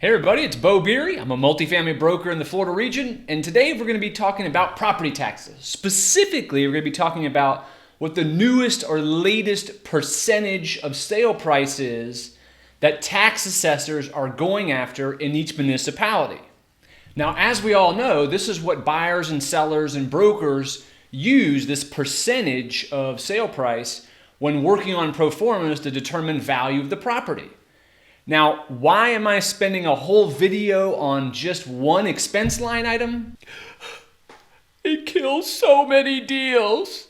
Hey everybody, it's Beau Beery. I'm a multifamily broker in the Florida region, and today we're going to be talking about property taxes. Specifically, we're going to be talking about what the newest or latest percentage of sale price is that tax assessors are going after in each municipality. Now, as we all know, this is what buyers and sellers and brokers use, this percentage of sale price, when working on pro formas to determine value of the property. Now, why am I spending a whole video on just one expense line item? It kills so many deals.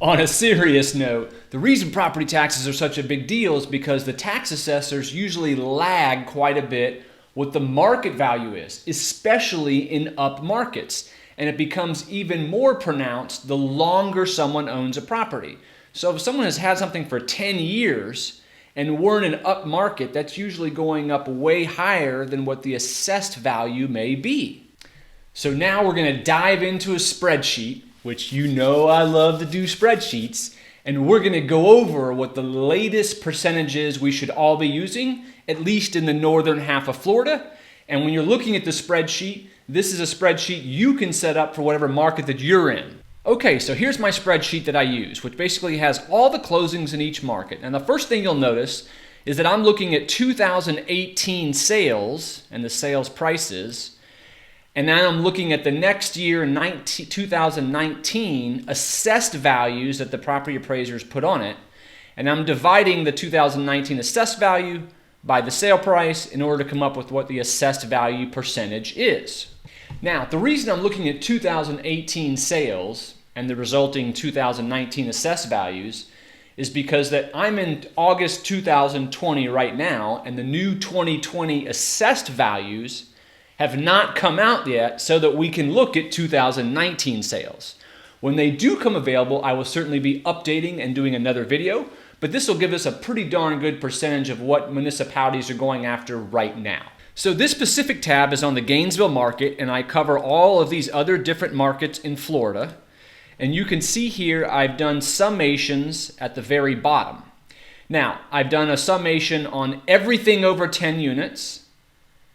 On a serious note, the reason property taxes are such a big deal is because the tax assessors usually lag quite a bit what the market value is, especially in up markets. And it becomes even more pronounced the longer someone owns a property. So if someone has had something for 10 years, and we're in an up market, that's usually going up way higher than what the assessed value may be. So now we're going to dive into a spreadsheet, which you know I love to do spreadsheets, and we're going to go over what the latest percentages we should all be using, at least in the northern half of Florida. And when you're looking at the spreadsheet, this is a spreadsheet you can set up for whatever market that you're in. Okay, so here's my spreadsheet that I use, which basically has all the closings in each market. And the first thing you'll notice is that I'm looking at 2018 sales and the sales prices. And now I'm looking at the next year, 2019, assessed values that the property appraisers put on it. And I'm dividing the 2019 assessed value by the sale price in order to come up with what the assessed value percentage is. Now, the reason I'm looking at 2018 sales and the resulting 2019 assessed values is because that I'm in August 2020 right now, and the new 2020 assessed values have not come out yet so that we can look at 2019 sales. When they do come available, I will certainly be updating and doing another video, but this will give us a pretty darn good percentage of what municipalities are going after right now. So this specific tab is on the Gainesville market, and I cover all of these other different markets in Florida. And you can see here I've done summations at the very bottom. Now, I've done a summation on everything over 10 units,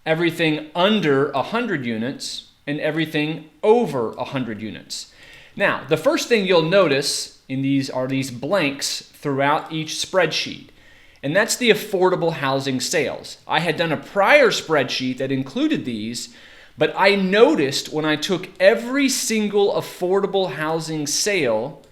everything under 100 units, and everything over 100 units. Now, the first thing you'll notice in these are these blanks throughout each spreadsheet. And that's the affordable housing sales. I had done a prior spreadsheet that included these, but I noticed when I took every single affordable housing sale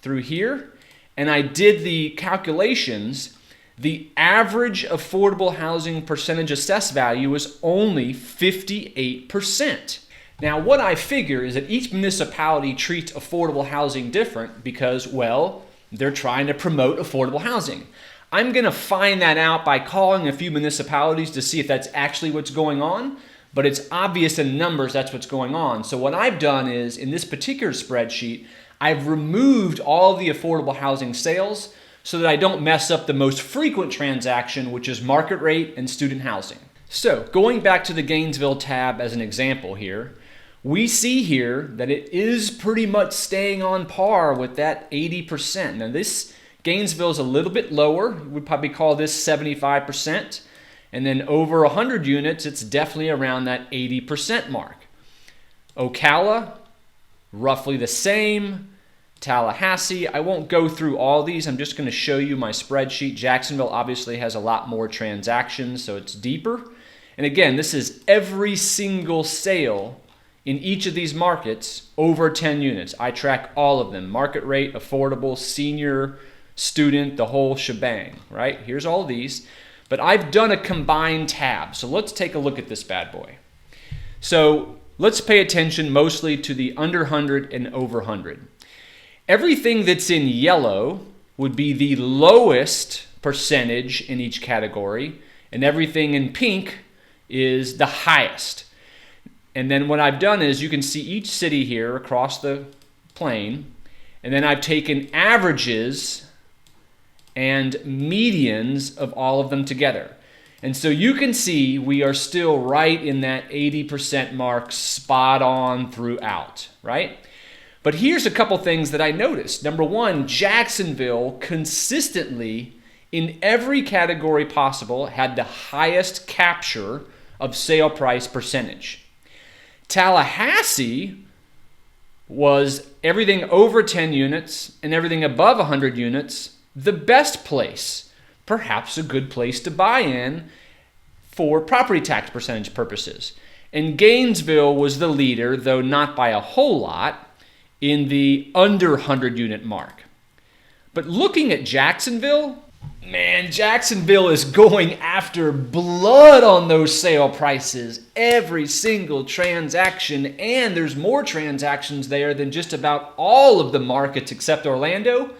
through here and I did the calculations, the average affordable housing percentage assessed value was only 58%. Now, what I figure is that each municipality treats affordable housing different because, well, they're trying to promote affordable housing. I'm going to find that out by calling a few municipalities to see if that's actually what's going on, but it's obvious in numbers that's what's going on. So what I've done is, in this particular spreadsheet, I've removed all the affordable housing sales so that I don't mess up the most frequent transaction, which is market rate and student housing. So going back to the Gainesville tab as an example here, we see here that it is pretty much staying on par with that 80%. Now this Gainesville is a little bit lower. We'd probably call this 75%. And then over 100 units, it's definitely around that 80% mark. Ocala, roughly the same. Tallahassee, I won't go through all these. I'm just going to show you my spreadsheet. Jacksonville obviously has a lot more transactions, so it's deeper. And again, this is every single sale in each of these markets over 10 units. I track all of them. Market rate, affordable, senior, student, the whole shebang, right? Here's all of these. But I've done a combined tab. So let's take a look at this bad boy. So let's pay attention mostly to the under 100 and over 100. Everything that's in yellow would be the lowest percentage in each category, and everything in pink is the highest. And then what I've done is you can see each city here across the plane, and then I've taken averages and medians of all of them together. And so you can see we are still right in that 80% mark, spot on throughout, right? But here's a couple things that I noticed. Number one, Jacksonville consistently in every category possible had the highest capture of sale price percentage. Tallahassee was everything over 10 units and everything above 100 units, the best place, perhaps a good place to buy in for property tax percentage purposes. And Gainesville was the leader, though not by a whole lot, in the under 100 unit mark. But looking at Jacksonville, man, Jacksonville is going after blood on those sale prices. Every single transaction, and there's more transactions there than just about all of the markets except Orlando,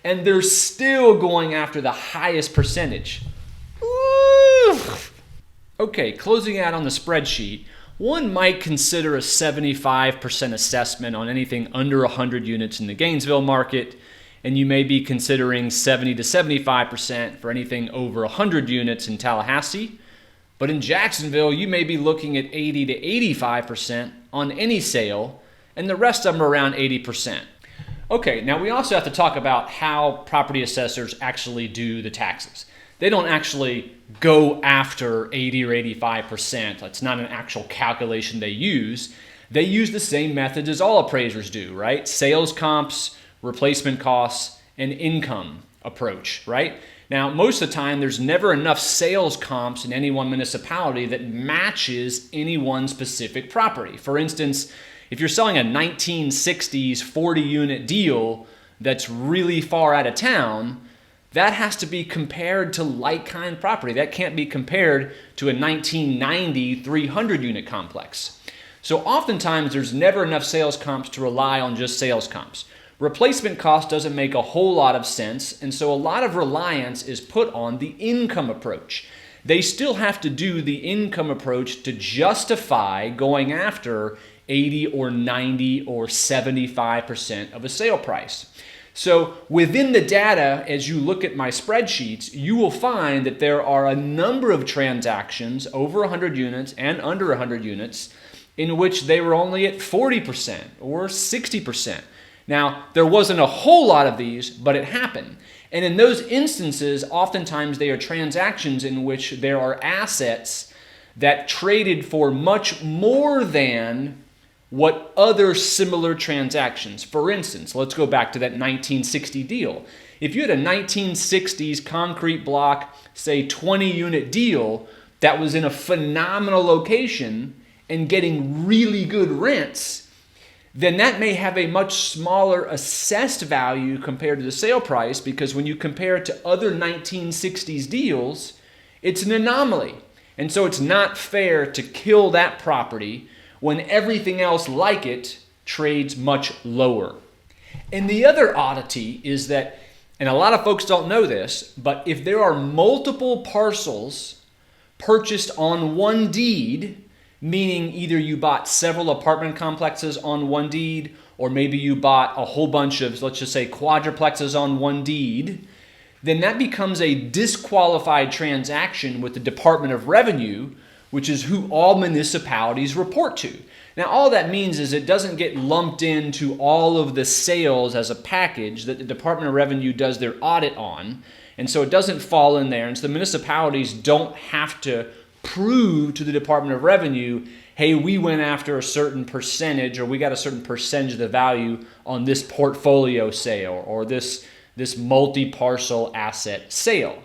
and they're still going after the highest percentage. Ooh. Okay, closing out on the spreadsheet, one might consider a 75% assessment on anything under 100 units in the Gainesville market, and you may be considering 70 to 75% for anything over 100 units in Tallahassee. But in Jacksonville, you may be looking at 80 to 85% on any sale, and the rest of them are around 80%. Okay, now we also have to talk about how property assessors actually do the taxes. They don't actually go after 80 or 85%. That's not an actual calculation they use. They use the same methods as all appraisers do, right? Sales comps, replacement costs, and income approach, right? Now, most of the time, there's never enough sales comps in any one municipality that matches any one specific property. For instance, if you're selling a 1960s 40-unit deal that's really far out of town, that has to be compared to like-kind property. That can't be compared to a 1990 300-unit complex. So oftentimes, there's never enough sales comps to rely on just sales comps. Replacement cost doesn't make a whole lot of sense, and so a lot of reliance is put on the income approach. They still have to do the income approach to justify going after 80 or 90 or 75% of a sale price. So within the data, as you look at my spreadsheets, you will find that there are a number of transactions over 100 units and under 100 units in which they were only at 40% or 60%. Now, there wasn't a whole lot of these, but it happened. And in those instances, oftentimes they are transactions in which there are assets that traded for much more than what other similar transactions. For instance, let's go back to that 1960 deal. If you had a 1960s concrete block, say 20-unit deal that was in a phenomenal location and getting really good rents, then that may have a much smaller assessed value compared to the sale price, because when you compare it to other 1960s deals, it's an anomaly. And so it's not fair to kill that property when everything else like it trades much lower. And the other oddity is that, and a lot of folks don't know this, but if there are multiple parcels purchased on one deed, meaning either you bought several apartment complexes on one deed, or maybe you bought a whole bunch of, let's just say, quadruplexes on one deed, then that becomes a disqualified transaction with the Department of Revenue, which is who all municipalities report to. Now, all that means is it doesn't get lumped into all of the sales as a package that the Department of Revenue does their audit on, and so it doesn't fall in there, and so the municipalities don't have to prove to the Department of Revenue, hey, we went after a certain percentage, or we got a certain percentage of the value on this portfolio sale or this multi-parcel asset sale.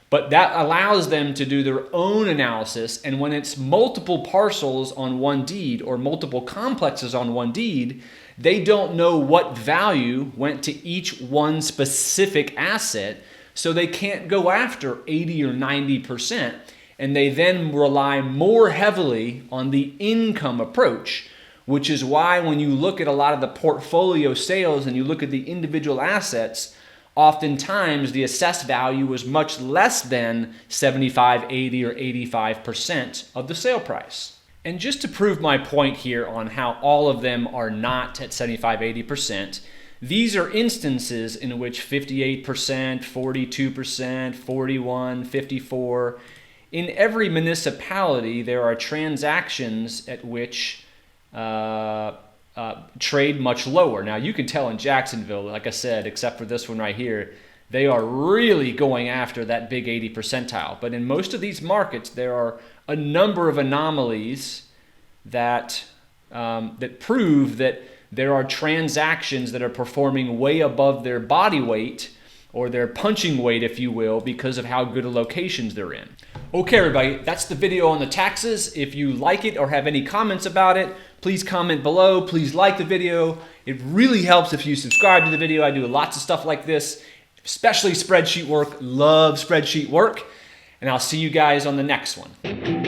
But that allows them to do their own analysis, and when it's multiple parcels on one deed or multiple complexes on one deed, they don't know what value went to each one specific asset, so they can't go after 80 or 90%. And they then rely more heavily on the income approach, which is why when you look at a lot of the portfolio sales and you look at the individual assets, oftentimes the assessed value was much less than 75, 80, or 85% of the sale price. And just to prove my point here on how all of them are not at 75, 80%, these are instances in which 58%, 42%, 41, 54, in every municipality, there are transactions at which trade much lower. Now, you can tell in Jacksonville, like I said, except for this one right here, they are really going after that big 80 percentile. But in most of these markets, there are a number of anomalies that, that prove that there are transactions that are performing way above their body weight or their punching weight, if you will, because of how good of locations they're in. Okay, everybody, that's the video on the taxes. If you like it or have any comments about it, please comment below. Please like the video. It really helps if you subscribe to the video. I do lots of stuff like this, especially spreadsheet work. Love spreadsheet work. And I'll see you guys on the next one.